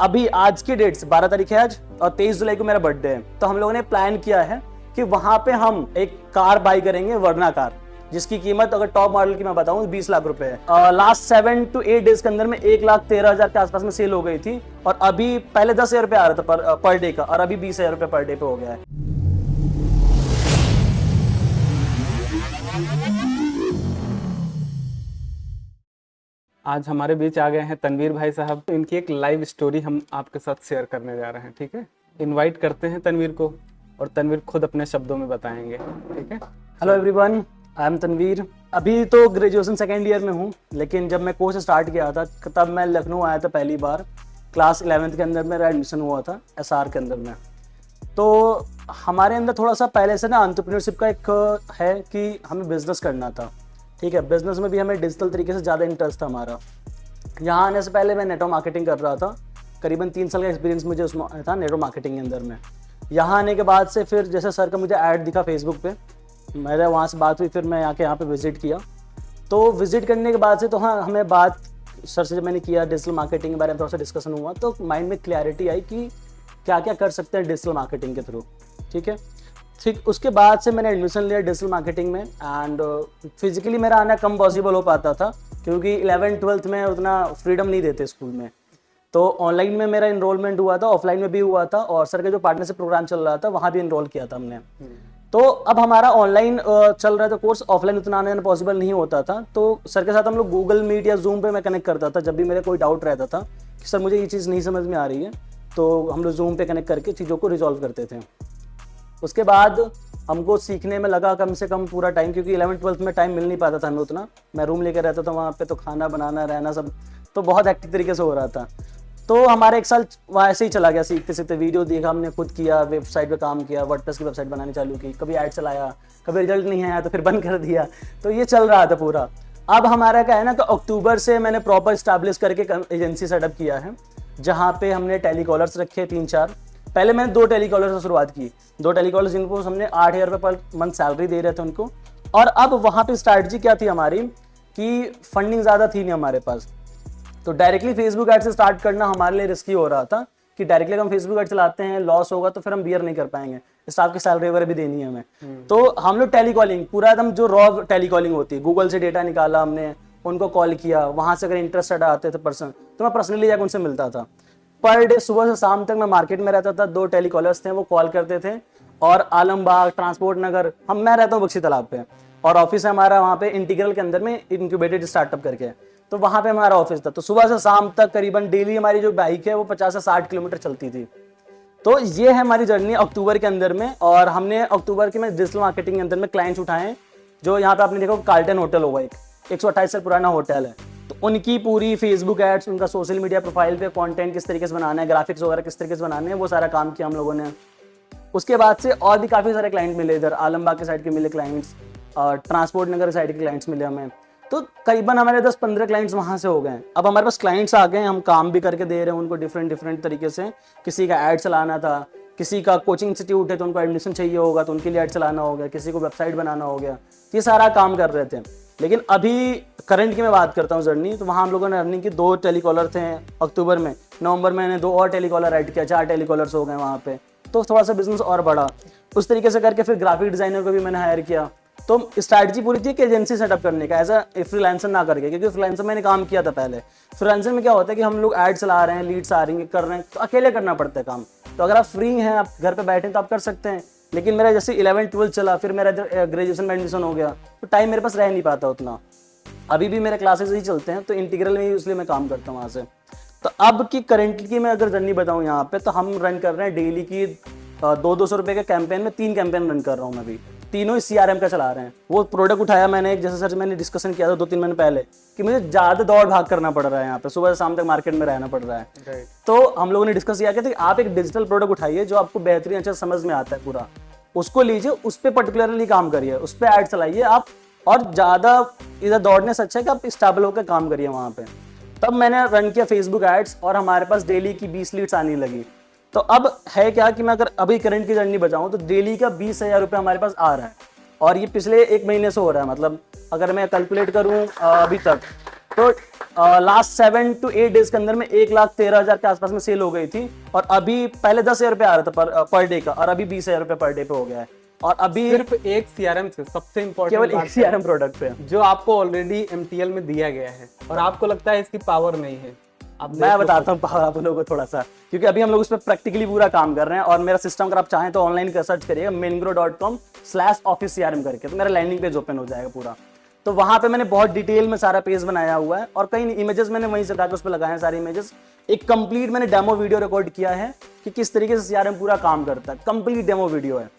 अभी आज की डेट से 12 तारीख है आज और 23 जुलाई को मेरा बर्थडे है, तो हम लोगों ने प्लान किया है कि वहां पे हम एक कार बाई करेंगे, वर्ना कार, जिसकी कीमत अगर टॉप मॉडल की मैं बताऊं 20 लाख रुपए है। लास्ट 7 to 8 डेज के अंदर में 1,13,000 के आसपास में सेल हो गई थी और अभी पहले 10,000 रुपए आ रहा था पर डे का और अभी 20,000 रुपए पर डे पे हो गया है। आज हमारे बीच आ गए हैं तनवीर भाई साहब। इनकी एक लाइव स्टोरी हम आपके साथ शेयर करने जा रहे हैं, ठीक है। इनवाइट करते हैं तनवीर को और तनवीर खुद अपने शब्दों में बताएंगे, ठीक है। Hello everyone, I am Tanveer. अभी तो ग्रेजुएशन सेकेंड ईयर में हूँ, लेकिन जब मैं कोर्स स्टार्ट किया था तब मैं लखनऊ आया था पहली बार। क्लास 11th के अंदर मेरा एडमिशन हुआ था SR के अंदर में। तो हमारे अंदर थोड़ा सा पहले से ना एंटरप्रेन्योरशिप का एक है कि हमें बिजनेस करना था, ठीक है। बिजनेस में भी हमें डिजिटल तरीके से ज़्यादा इंटरेस्ट था हमारा। यहाँ आने से पहले मैं नेटवर्क मार्केटिंग कर रहा था, करीबन 3 साल का एक्सपीरियंस मुझे उसमें था नेटवर्क मार्केटिंग के अंदर में। यहाँ आने के बाद से फिर जैसे सर का मुझे ऐड दिखा फेसबुक पे, मेरे वहाँ से बात हुई, फिर मैं यहाँ पे विजिट किया। तो विजिट करने के बाद से तो हाँ, हमें बात सर से जब मैंने किया डिजिटल मार्केटिंग के बारे में थोड़ा सा डिस्कशन हुआ, तो माइंड में क्लैरिटी आई कि क्या क्या कर सकते हैं डिजिटल मार्केटिंग के थ्रू, ठीक है। ठीक, उसके बाद से मैंने एडमिशन लिया डिजिटल मार्केटिंग में। एंड फिजिकली मेरा आना कम पॉसिबल हो पाता था क्योंकि 11th-12th में उतना फ्रीडम नहीं देते स्कूल में। तो ऑनलाइन में मेरा इनरोलमेंट हुआ था, ऑफलाइन में भी हुआ था और सर का जो पार्टनरशिप प्रोग्राम चल रहा था वहाँ भी इनरोल किया था हमने। तो अब हमारा ऑनलाइन चल रहा था कोर्स, ऑफलाइन उतना आने पॉसिबल नहीं होता था। तो सर के साथ हम लोग गूगल मीट या जूम पे मैं कनेक्ट करता था जब भी मेरा कोई डाउट रहता था कि सर मुझे ये चीज़ नहीं समझ में आ रही है, तो हम लोग जूम पे कनेक्ट करके चीज़ों को रिजॉल्व करते थे। उसके बाद हमको सीखने में लगा कम से कम पूरा टाइम, क्योंकि 11th-12th में टाइम मिल नहीं पाता था हमें उतना। मैं रूम लेकर रहता था वहाँ पे, तो खाना बनाना रहना सब तो बहुत हेक्टिक तरीके से हो रहा था। तो हमारे 1 साल वहाँ ऐसे ही चला गया, सीखते सीखते वीडियो देखा हमने, खुद किया, वेबसाइट पे काम किया, वर्डप्रेस की वेबसाइट बनानी चालू की, कभी ऐड चलाया, कभी रिजल्ट नहीं आया तो फिर बंद कर दिया। तो ये चल रहा था पूरा। अब हमारा क्या है ना, तो अक्टूबर से मैंने प्रॉपर स्टैब्लिश करके एजेंसी सेटअप किया है, जहाँ पे हमने टेलीकॉलर्स रखे 3-4। पहले मैंने 2 टेलीकॉलर से शुरुआत की, 2 टेलीकॉलर जिनको हमने 8,000 रुपये पर मंथ सैलरी दे रहे थे उनको। और अब वहाँ पे स्ट्रैटेजी क्या थी हमारी कि फंडिंग ज़्यादा थी नहीं हमारे पास, तो डायरेक्टली फेसबुक ऐड से स्टार्ट करना हमारे लिए रिस्की हो रहा था कि डायरेक्टली हम फेसबुक ऐड चलाते हैं, लॉस होगा तो फिर हम बियर नहीं कर पाएंगे, स्टाफ की सैलरी वगैरह भी देनी है हमें। तो हम लोग टेलीकॉलिंग पूरा एकदम जो रॉ टेलीकॉलिंग होती है, गूगल से डेटा निकाला हमने, उनको कॉल किया, वहाँ से अगर इंटरेस्टेड आते थे पर्सन तो मैं पर्सनली जाकर उनसे मिलता था। पर डे सुबह से शाम तक मैं मार्केट में रहता था, 2 टेलीकॉलर्स थे वो कॉल करते थे। और आलमबाग, ट्रांसपोर्ट नगर, मैं रहता हूँ बख्शी तालाब पे, और ऑफिस है हमारा वहाँ पे इंटीग्रल के अंदर में, इंक्यूबेटेड स्टार्टअप करके, तो वहाँ पे हमारा ऑफिस था। तो सुबह से शाम तक करीबन डेली हमारी जो बाइक है वो 50 से 60 किलोमीटर चलती थी। तो ये है हमारी जर्नी अक्टूबर के अंदर में। और हमने अक्टूबर के में डिजिटल मार्केटिंग के अंदर में क्लाइंट्स उठाए, जो यहाँ पे आपने देखा कार्ल्टन होटल होगा, एक 128 साल पुराना होटल है, तो उनकी पूरी फेसबुक एड्स, उनका सोशल मीडिया प्रोफाइल पे कंटेंट किस तरीके से बनाना है, ग्राफिक्स वगैरह किस तरीके से बनाने हैं, वो सारा काम किया हम लोगों ने। उसके बाद से और भी काफ़ी सारे क्लाइंट मिले, इधर आलमबाग के साइड के मिले क्लाइंट्स, और ट्रांसपोर्ट नगर के साइड के क्लाइंट्स मिले हमें। तो करीबन हमारे 10-15 क्लाइंट्स वहाँ से हो गए। अब हमारे पास क्लाइंट्स आ गए, हम काम भी करके दे रहे हैं उनको डिफरेंट तरीके से। किसी का ऐड चलाना था, किसी का कोचिंग इंस्टीट्यूट है तो उनको एडमिशन चाहिए होगा तो उनके लिए ऐड चलाना हो गया, किसी को वेबसाइट बनाना हो गया, ये सारा काम कर रहे थे। लेकिन अभी करंट की मैं बात करता हूँ जर्नी, तो वहाँ हम लोगों ने अर्निंग की। 2 टेलीकॉलर थे अक्टूबर में, नवंबर में मैंने 2 और टेलीकॉलर ऐड किया, 4 टेलीकॉलर्स हो गए वहाँ पे। तो थोड़ा सा बिजनेस और बढ़ा उस तरीके से करके। फिर ग्राफिक डिजाइनर को भी मैंने हायर किया। तो स्ट्रैटेजी पूरी थी कि एजेंसी सेटअप करने का, एज अ फ्रीलांसर ना करके, क्योंकि फ्रीलांसर मैंने काम किया था पहले। फ्रीलांसर में क्या होता है कि हम लोग ऐड चला रहे हैं, लीड्स आ रही हैं, कर रहे हैं, तो अकेले करना पड़ता है काम। तो अगर आप फ्री हैं, आप घर पे बैठे तो आप कर सकते हैं। लेकिन मेरा जैसे 11th-12th चला, फिर मेरा ग्रेजुएशन में एडमिशन हो गया, तो टाइम मेरे पास रह नहीं पाता उतना। अभी भी मेरे क्लासेस ही चलते हैं, तो इंटीग्रल में ही इसलिए मैं काम करता हूँ वहाँ से। तो अब की करंट की मैं अगर जर्नी बताऊँ यहाँ पे, तो हम रन कर रहे हैं डेली की 200-200 रुपये के कैंपेन में 3 कैंपेन रन कर रहा हूँ मैं अभी। तीनों ही CRM का चला रहे हैं। वो प्रोडक्ट उठाया मैंने एक, जैसे सर मैंने डिस्कशन किया था 2-3 महीने पहले, कि मुझे ज़्यादा दौड़ भाग करना पड़ रहा है यहाँ पे, सुबह से शाम तक मार्केट में रहना पड़ रहा है। तो हम लोगों ने डिस्कस किया कि आप एक डिजिटल प्रोडक्ट उठाइए जो आपको बेहतरीन अच्छा समझ में आता है पूरा, उसको लीजिए, उस पर पर्टिकुलरली काम करिए, उस पर ऐड चलाइए आप, और ज़्यादा इधर दौड़ने से अच्छा है कि आप स्टेबल होकर काम करिए वहाँ पे। तब मैंने रन किया फेसबुक एड्स और हमारे पास डेली की 20 लीड्स आने लगी। तो अब है क्या कि मैं अगर अभी करंट की जर्नी बचाऊँ तो डेली का 20,000 रुपये हमारे पास आ रहा है, और ये पिछले 1 महीने से हो रहा है। मतलब अगर मैं कैलकुलेट करूँ अभी तक तो लास्ट 7 to 8 डेज के अंदर में 1,13,000 के आसपास में सेल हो गई थी। और अभी पहले 10,000 रुपये आ रहा था पर डे का, और अभी 20,000 रुपये पर डे पे हो गया है। और अभी सिर्फ एक सीआरएम से, सबसे केवल इम्पोर्टेंट एक CRM प्रोडक्ट पे। जो आपको ऑलरेडी MTL में दिया गया है और आपको लगता है इसकी पावर नहीं है। अब मैं बताता हूँ पावर आप लोगों को थोड़ा सा, क्योंकि अभी हम लोग उस पर प्रैक्टिकली पूरा काम कर रहे हैं। और मेरा सिस्टम अगर आप चाहें तो ऑनलाइन कर सर्च करिएगा maingrow.com/office CRM करके, तो मेरा लैंडिंग पेज ओपन हो जाएगा पूरा। तो वहां पे मैंने बहुत डिटेल में सारा पेज बनाया हुआ है, और कई इमेजेस मैंने वहीं से उठाकर उस पर लगाए हैं सारे इमेजेस। एक कंप्लीट मैंने डेमो वीडियो रिकॉर्ड किया है कि किस तरीके से CRM पूरा काम करता है। कंप्लीट डेमो वीडियो है।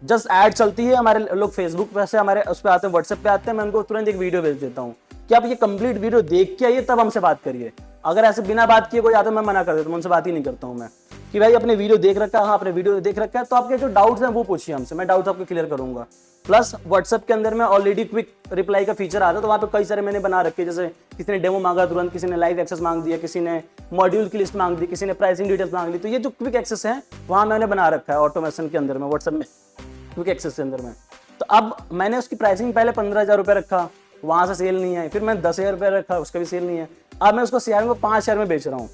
जस्ट ऐड चलती है, हमारे लोग फेसबुक पे से हमारे उस पर आते हैं, व्हाट्सएप पे आते हैं, मैं उनको तुरंत एक वीडियो भेज देता हूँ कि आप ये कंप्लीट वीडियो देख के आइए तब हमसे बात करिए। अगर ऐसे बिना बात किए कोई आता है मैं मना कर देता हूँ, उनसे बात ही नहीं करता हूँ मैं कि भाई अपने वीडियो देख रखा है, हाँ अपने वीडियो देख रखा है, तो आपके जो डाउट्स हैं वो पूछिए हमसे, मैं डाउट्स आपको क्लियर करूंगा। प्लस व्हाट्सएप के अंदर में ऑलरेडी क्विक रिप्लाई का फीचर आता है, तो वहाँ पे कई सारे मैंने बना रखे, जैसे किसी ने डेमो मांगा तुरंत, किसी ने लाइव एक्सेस मांग दिया, किसी ने मॉड्यूल की लिस्ट मांग दी, किसी ने प्राइसिंग डिटेल्स मांग ली। तो ये जो क्विक एक्सेस है वहाँ मैंने बना रखा है ऑटोमेशन के अंदर में, व्हाट्सएप में क्विक एक्सेस के अंदर में। तो अब मैंने उसकी प्राइसिंग पहले 15,000 रुपये रखा, वहां से सेल नहीं है। फिर मैं 10,000 रुपये रखा, उसका भी सेल नहीं है। अब मैं उसको CRM को 5,000 में बेच रहा हूँ।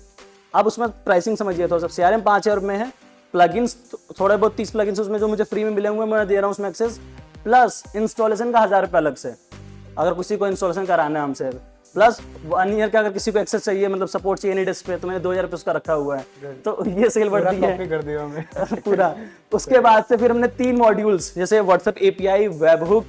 अब उसमें प्राइसिंग समझिए, तो सब CRM 5,000 में है, प्लगइन्स थोड़े बहुत 30 प्लगइन्स उसमें जो मुझे फ्री में मिले हुए मैं दे रहा हूँ उसमें एक्सेस, प्लस इंस्टॉलेशन का 1,000 रुपये अलग से अगर किसी को इंस्टॉलेशन कराना है हमसे, प्लस 1 ईयर का अगर किसी को एक्सेस चाहिए, मतलब सपोर्ट चाहिए एनी पे, तो मैंने 2,000 रुपये उसका रखा हुआ है। तो ये सेल बढ़ती है कर दिया हमें पूरा। उसके बाद से फिर हमने 3 मॉड्यूल्स, जैसे व्हाट्सएप API, वेबहुक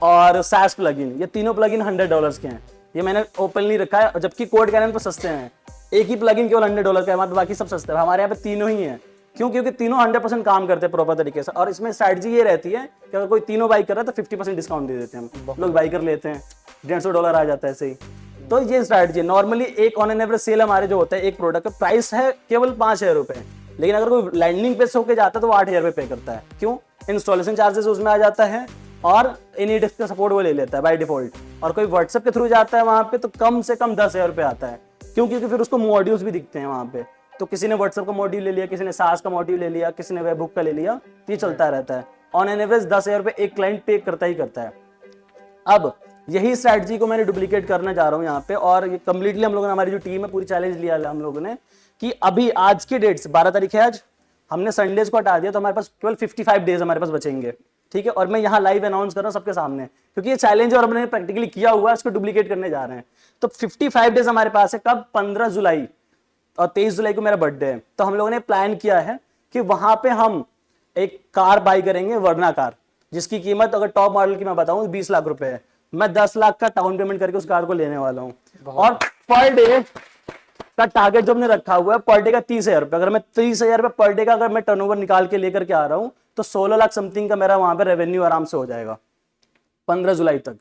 और SaaS प्लगइन, ये तीनों प्लगइन $100 के हैं। ये मैंने ओपनली रखा है, जबकि कोड कैनन पर सस्ते हैं। एक ही प्लगइन केवल $100 का है, मतलब बाकी सब सस्ते हैं। हमारे यहाँ पे तीनों ही हैं। क्यों? क्योंकि तीनों 100% काम करते हैं प्रॉपर तरीके से। और इसमें स्ट्रैटेजी ये रहती है कि अगर कोई तीनों बाई कर रहा है तो 50% डिस्काउंट दे देते हैं हम लोग, बाई कर लेते हैं, $150 आ जाता है ऐसे ही। तो ये स्ट्रैटेजी नॉर्मली एक ऑन एन एवरेज सेल हमारे जो होता है एक प्रोडक्ट का प्राइस है केवल 5,000 रुपये, लेकिन अगर कोई लैंडिंग पेज होकर जाता है तो वो 8,000 रुपये पे करता है। क्यों? इंस्टॉलेशन चार्जेस उसमें आ जाता है और एनीडेस्क का सपोर्ट वो ले लेता है बाय डिफॉल्ट। और कोई व्हाट्सएप के थ्रू जाता है वहां पे तो कम से कम 10,000 रुपये आता है। क्यों? क्योंकि फिर उसको मॉड्यूल्स भी दिखते हैं वहां पे। तो किसी ने व्हाट्सएप का मॉड्यूल ले लिया, किसी ने SaaS का मॉड्यूल ले लिया, किसी ने वेबहुक का ले लिया, तो ये चलता रहता है। ऑन एन एवरेज 10,000 रुपये एक क्लाइंट पे करता ही करता है। अब यही स्ट्रैटेजी को मैंने डुप्लीकेट करना चाह रहा हूँ यहाँ पे, और ये कंप्लीटली हम लोगों ने, हमारी जो टीम है पूरी चैलेंज लिया है हम लोगों ने कि अभी आज की डेट से 12 तारीख है आज, हमने संडेज को हटा दिया तो हमारे पास केवल 55 डेज हमारे पास बचेंगे। ठीक है, और मैं यहाँ लाइव अनाउंस कर रहा हूँ सबके सामने, क्योंकि ये चैलेंज और हमने प्रैक्टिकली किया हुआ है, इसको डुप्लीकेट करने जा रहे हैं। तो 55 डेज हमारे पास है। कब? 15 जुलाई, और 23 जुलाई को मेरा बर्थडे है। तो हम लोगों ने प्लान किया है कि वहां पे हम एक कार बाई करेंगे, वर्ना कार, जिसकी कीमत अगर टॉप मॉडल की मैं बताऊं 20 लाख रुपए है। मैं 10 लाख का डाउन पेमेंट करके उस कार को लेने वाला हूं। और पर डे का टारगेट जो हमने रखा हुआ है पर डे का 30,000 रुपये। अगर मैं 30,000 रुपये पर डे का अगर मैं टर्नओवर निकाल के लेकर के आ रहा हूं तो 16 लाख समथिंग का मेरा वहां पे रेवेन्यू आराम से हो जाएगा 15 जुलाई तक।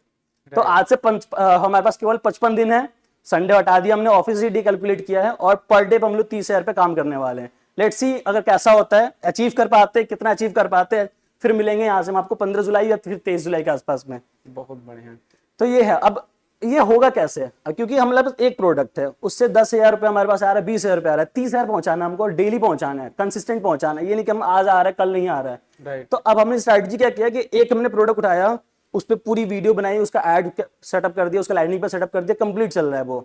तो आज से हमारे पास केवल 55 दिन है। संडे हटा दिया हमने, ऑफिस ही कैलकुलेट किया है, और पर डे हम लोग 30,000 पे काम करने वाले हैं। लेट्स सी अगर कैसा होता है, अचीव कर पाते हैं, कितना अचीव कर पाते हैं, फिर मिलेंगे यहाँ से हम आपको 15 जुलाई या फिर 23 जुलाई के आसपास में। बहुत बढ़िया। तो ये है। अब ये होगा कैसे? क्योंकि हमारे पास एक प्रोडक्ट है, उससे 10,000 रुपये हमारे पास आ रहा है, 20,000 रुपये आ रहा है, 30,000 पहुंचाना हमको, डेली पहुंचाना है, कंसिस्टेंट पहुंचाना है। ये नहीं कि हम आज आ रहा है कल नहीं आ रहा है। तो अब हमने स्ट्रैटेजी क्या किया कि एक हमने प्रोडक्ट उठाया, उस पर पूरी वीडियो बनाई, उसका एड सेटअप कर दिया, उसका लैंडिंग पर सेटअप कर दिया, कंप्लीट चल रहा है वो।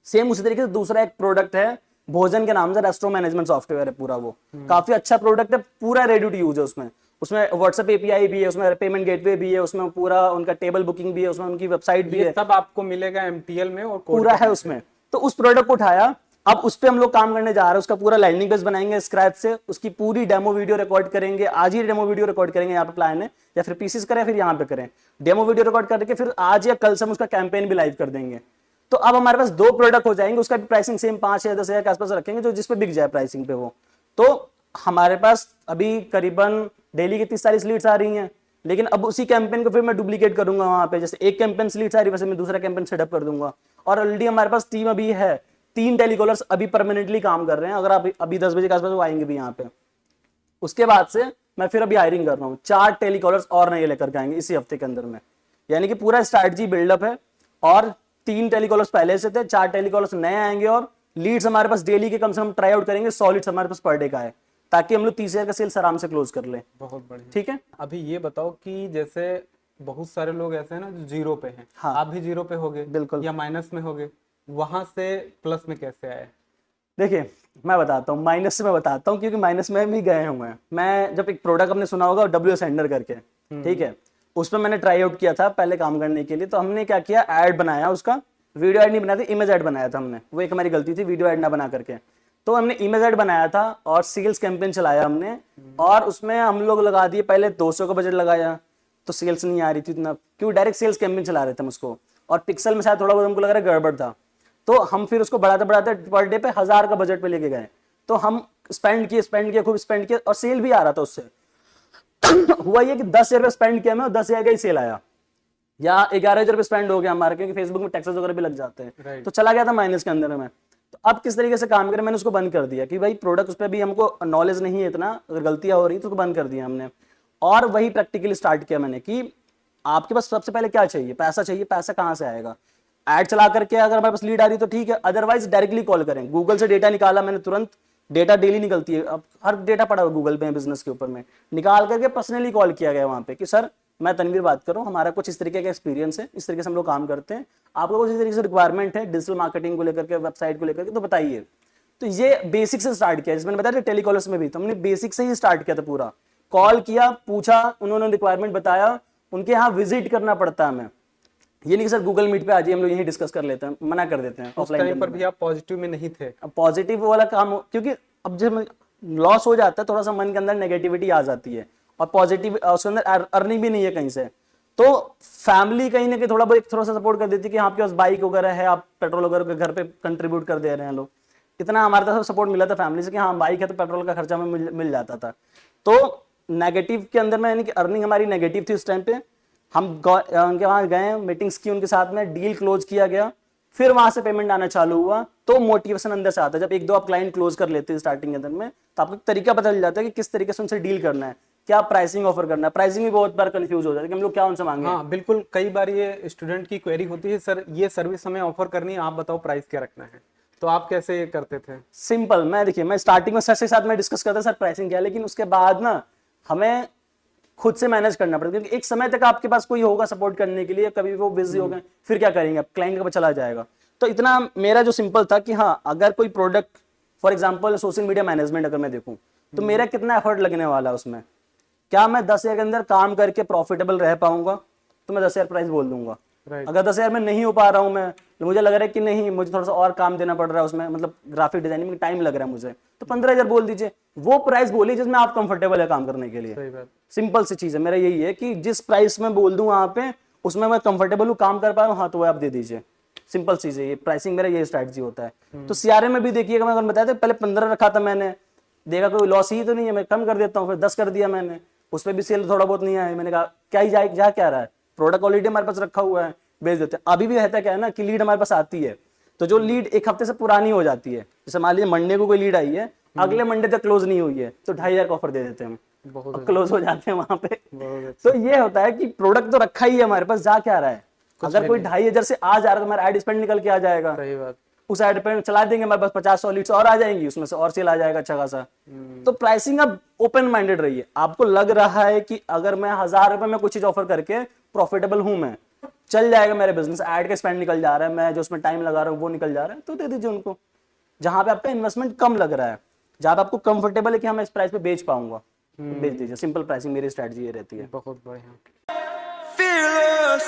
सेम उसी तरीके से दूसरा एक प्रोडक्ट है भोजन के नाम से, रेस्टोरेंट मैनेजमेंट सॉफ्टवेयर है पूरा वो। काफी अच्छा प्रोडक्ट है, पूरा रेडी टू यूज है। उसमें व्हाट्सएप API भी है, उसमें पेमेंट गेटवे भी है, उसमें पूरा उनका टेबल बुकिंग भी है, उसमें उनकी वेबसाइट भी है, सब आपको मिलेगा MTL में और पूरा है उसमें। तो उस प्रोडक्ट को उठाया, अब उस पर हम लोग काम करने जा रहे हैं। उसका पूरा लैंडिंग पेज बनाएंगे स्क्रैच से, उसकी पूरी डेमो वीडियो रिकॉर्ड करेंगे। आज ही डेमो वीडियो रिकॉर्ड करेंगे, यहाँ पे प्लान है, या फिर पीसीस करें फिर यहाँ पे करें डेमो वीडियो रिकॉर्ड करके, फिर आज या कल से हम उसका कैंपेन भी लाइव कर देंगे। तो अब हमारे पास 2 प्रोडक्ट हो जाएंगे, उसका भी प्राइसिंग सेम 5 या 10,000 के आसपास रखेंगे, जो जिस पे बिक जाए प्राइसिंग पे वो। तो हमारे पास अभी करीबन डेली की 30-40 लीड्स आ रही हैं, लेकिन अब उसी कैंपेन को फिर मैं डुप्लीकेट करूंगा वहां पे। जैसे एक कैंपेन से लीड्स आ रही है, वैसे मैं दूसरा कैंपेन सेटअप कर दूंगा। और ऑलरेडी हमारे पास टीम अभी है, 3 टेलीकॉलर्स अभी परमानेंटली काम कर रहे हैं। अगर अभी 10 बजे के आसपास वो आएंगे भी यहाँ पे। उसके बाद से मैं फिर अभी हायरिंग कर रहा हूँ, 4 टेलीकॉलर्स और नए लेकर के आएंगे इसी हफ्ते के अंदर में। यानी कि पूरा स्ट्रैटेजी बिल्डअप है, और 3 टेलीकॉलर्स पहले से थे, 4 टेलीकॉलर्स नए आएंगे, और लीड्स हमारे पास डेली के कम से कम ट्राई आउट करेंगे, 100 लीड्स हमारे पास पर डे का है, ताकि हम लोग 30,000 का सेल्स आराम से क्लोज कर लें। बहुत बढ़िया। ठीक है। अभी ये बताओ कि जैसे बहुत सारे लोग ऐसे हैं ना जो जीरो पे हैं। हाँ। आप भी जीरो पे होगे बिल्कुल। या माइनस में होगे, वहां से प्लस में कैसे आए? देखिए मैं बताता हूँ, माइनस से मैं बताता हूँ क्योंकि माइनस में भी गए हुए हैं। मैं जब एक प्रोडक्ट आपने सुना होगा डब्ल्यू सेंडर करके, ठीक है, उसमें मैंने ट्राई आउट किया था पहले काम करने के लिए। तो हमने क्या किया, ऐड बनाया, उसका वीडियो ऐड नहीं बनाया था, इमेज ऐड बनाया था हमने। वो एक हमारी गलती थी, वीडियो ऐड ना बना करके। तो हमने इमेज ऐड बनाया था और सेल्स कैंपेन चलाया हमने, और उसमें हम लोग लगा दिए, पहले 200 का बजट लगाया तो सेल्स नहीं आ रही थी इतना, क्योंकि डायरेक्ट सेल्स कैंपेन चला रहे थे हम उसको, और पिक्सल में शायद थोड़ा बहुत हमको लग रहा है गड़बड़ था। तो हम फिर उसको बढ़ाते बढ़ाते पर डे पे 1000 का बजट पे लेके गए। तो हम स्पेंड किए खूब स्पेंड किए, और सेल भी आ रहा था उससे। हुआ ये कि 10,000 रुपये स्पेंड किया मैं और 10,000 का ही सेल आया, या 11,000 रुपये स्पेंड हो गया हमारे, क्योंकि फेसबुक में टैक्सेस वगैरह भी लग जाते हैं। Right. तो चला गया था माइनस के अंदर में। तो अब किस तरीके से काम करें, मैंने उसको बंद कर दिया कि भाई प्रोडक्ट उस पर भी हमको नॉलेज नहीं है इतना, अगर गलतियां हो रही तो उसको बंद कर दिया हमने। और वही प्रैक्टिकली स्टार्ट किया मैंने कि आपके पास सबसे पहले क्या चाहिए, पैसा चाहिए। पैसा कहाँ से आएगा, ऐड चला करके अगर हमारे पास लीड आ रही तो ठीक है, अदरवाइज डायरेक्टली कॉल करें। गूगल से डेटा निकाला मैंने तुरंत, डेटा डेली निकलती है, अब हर डेटा पड़ा हुआ गूगल पे बिजनेस के ऊपर में, निकाल करके पर्सनली कॉल किया गया वहाँ पे कि सर मैं तनवीर बात कर रहा हूँ, हमारा कुछ इस तरीके का एक्सपीरियंस है, इस तरीके से हम लोग काम करते हैं, आपको कुछ इस तरीके से रिक्वायरमेंट है डिजिटल मार्केटिंग को लेकर के, वेबसाइट को लेकर के, तो बताइए। तो ये बेसिक से स्टार्ट किया, जिसमें बताया टेलीकॉलर्स में भी, तो हमने बेसिक से ही स्टार्ट किया था पूरा। कॉल किया, पूछा, उन्होंने रिक्वायरमेंट बताया, उनके यहाँ विजिट करना पड़ता है हमें, ये नहीं कि सर गूगल मीट पे आ जाइए हम लोग यहीं डिस्कस कर लेते हैं, मना कर देते हैं। उस टाइम पर भी आप पॉजिटिव में नहीं थे? अब पॉजिटिव वाला काम क्योंकि अब जब लॉस हो जाता है थोड़ा सा मन के अंदर नेगेटिविटी आ जाती है, और पॉजिटिव उसके अंदर अर्निंग भी नहीं है कहीं से, तो फैमिली कहीं ना कहीं थोड़ा सा सपोर्ट कर देती है कि हाँ आपके पास बाइक वगैरह है, आप पेट्रोल वगैरह घर पे कंट्रीब्यूट कर दे रहे हैं लोग। इतना हमारे तरफ सपोर्ट मिला था फैमिली से कि हाँ बाइक है तो पेट्रोल का खर्चा हमें मिल जाता था। तो नेगेटिव के अंदर में यानी कि अर्निंग हमारी नेगेटिव थी उस टाइम पे। हम उनके वहाँ गए, मीटिंग्स की उनके साथ में, डील क्लोज किया गया, फिर वहां से पेमेंट आना चालू हुआ। तो मोटिवेशन अंदर से आता है, जब एक दो आप क्लाइंट क्लोज कर लेते हैं स्टार्टिंग के अंदर में, तो आपको तरीका पता चल जाता है कि किस तरीके से उनसे डील करना है, क्या प्राइसिंग ऑफर करना है। प्राइसिंग भी बहुत बार कंफ्यूज हो जाता है कि हम लोग क्या उनसे मांगे। हाँ बिल्कुल, कई बार ये स्टूडेंट की क्वेरी होती है, सर ये सर्विस हमें ऑफर करनी है, आप बताओ प्राइस क्या रखना है। तो आप कैसे ये करते थे? सिंपल, मैं स्टार्टिंग में सर के साथ में डिस्कस करता सर प्राइसिंग क्या है, लेकिन उसके बाद ना हमें खुद से मैनेज करना पड़ेगा, क्योंकि एक समय तक आपके पास कोई होगा सपोर्ट करने के लिए, कभी वो बिजी हो गए फिर क्या करेंगे, अब क्लाइंट का चला जाएगा। तो इतना मेरा जो सिंपल था कि हाँ अगर कोई product, for example social media management अगर मैं देखूं तो मेरा कितना एफर्ट लगने वाला है उसमें, क्या मैं 10,000 के अंदर काम करके प्रॉफिटेबल रह पाऊंगा, तो मैं 10,000 प्राइस बोल दूंगा। अगर 10,000 में नहीं हो पा रहा हूं मैं, मुझे लग रहा है कि नहीं मुझे थोड़ा सा और काम देना पड़ रहा है उसमें, मतलब ग्राफिक डिजाइनिंग में टाइम लग रहा है मुझे, तो 15,000 बोल दीजिए। वो प्राइस बोलिए जिसमें आप कंफर्टेबल है काम करने के लिए। सही बात। सिंपल सी चीज है, मेरा यही है कि जिस प्राइस में बोल दूं वहां पे उसमें मैं कंफर्टेबल हूँ, काम कर पा रहा हूँ, हाँ तो वो आप दे दीजिए। सिंपल चीज है ये, प्राइसिंग मेरा ये स्ट्रैटेजी होता है। तो सीआरएम में भी देखिएगा, मैं बताया था पहले 15 रखा था मैंने, देखा कोई लॉस ही तो नहीं है, मैं कम कर देता हूँ, फिर 10 कर दिया मैंने, उस पर भी सेल थोड़ा बहुत नहीं आया, मैंने कहा क्या ही जा क्या रहा है, प्रोडक्ट ऑलरेडी हमारे पास रखा हुआ है, बेच देते हैं। अभी भी रहता क्या है ना कि लीड हमारे पास आती है, तो जो लीड एक हफ्ते से पुरानी हो जाती है, जैसे मान लीजिए मंडे को कोई लीड आई है, अगले मंडे तक क्लोज नहीं हुई है, तो 2,500 का ऑफर दे देते हैं हम, और क्लोज हो जाते हैं वहां पे। तो ये होता है कि प्रोडक्ट तो रखा ही है हमारे पास, जा क्या रहा है। अगर कोई 2,500 से आ जा रहा है तो हमारा एड स्पेंड निकल के आ जाएगा। सही बात। उस एड पे चला देंगे, हमारे पास 50-100 लीड्स और आ जाएंगी, उसमें से और सेल आ जाएगा अच्छा खासा। तो प्राइसिंग अब ओपन माइंडेड रहिए। आपको लग रहा है कि अगर मैं 1,000 रुपए में कुछ चीज ऑफर करके प्रॉफिटेबल हूं, मैं चल जाएगा मेरे बिजनेस, ऐड का स्पेंड निकल जा रहा है, मैं जो उसमें टाइम लगा रहा हूँ वो निकल जा रहा है, तो दे दीजिए उनको। जहां पे आपका इन्वेस्टमेंट कम लग रहा है, जहां पे आपको कंफर्टेबल है कि मैं इस प्राइस पे बेच पाऊंगा, तो बेच दीजिए। सिंपल प्राइसिंग मेरी स्ट्रेटजी ये रहती है। बहुत बढ़िया। Fearless.